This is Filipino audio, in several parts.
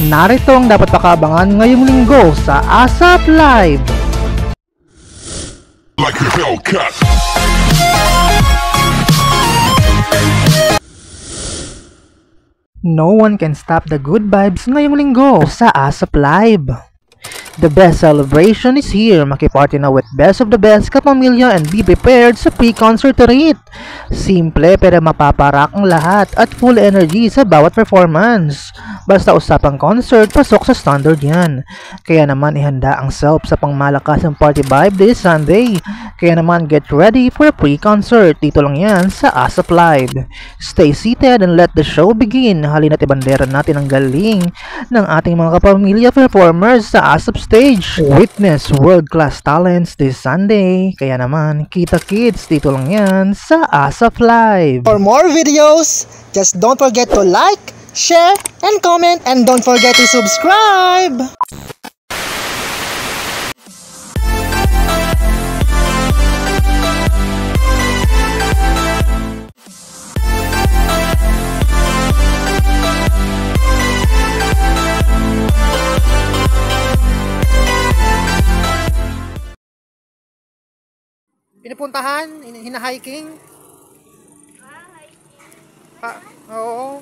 Narito ang dapat pakaabangan ngayong linggo sa ASAP Live. Like a Hellcat. No one can stop the good vibes ngayong linggo sa ASAP Live. The best celebration is here. Makiparty na with best of the best kapamilya and be prepared sa pre-concert treat. Simple pero mapaparak ang lahat at full energy sa bawat performance. Basta usapang concert, pasok sa standard yan. Kaya naman ihanda ang self sa pangmalakas ng party vibe this Sunday. Kaya naman get ready for a pre-concert. Dito lang yan sa ASAP Live. Stay seated and let the show begin. Halina't ibandera natin ang galing ng ating mga kapamilya performers sa ASAP stage. Witness world-class talents this Sunday. Kaya naman, kita-kits dito lang yan sa ASAP Live. For more videos, just don't forget to like, share, and comment, and don't forget to subscribe! Pinupuntahan? Hina-hiking? Oo.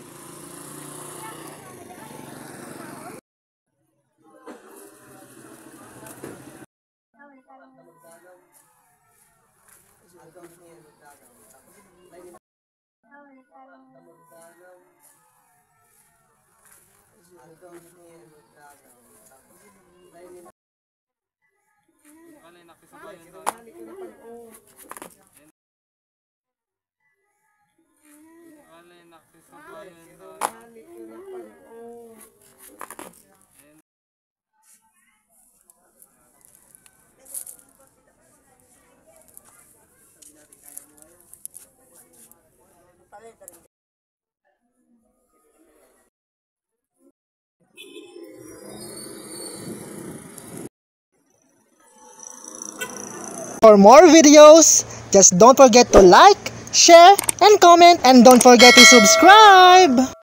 For more videos, just don't forget to like, share, and comment, and don't forget to subscribe!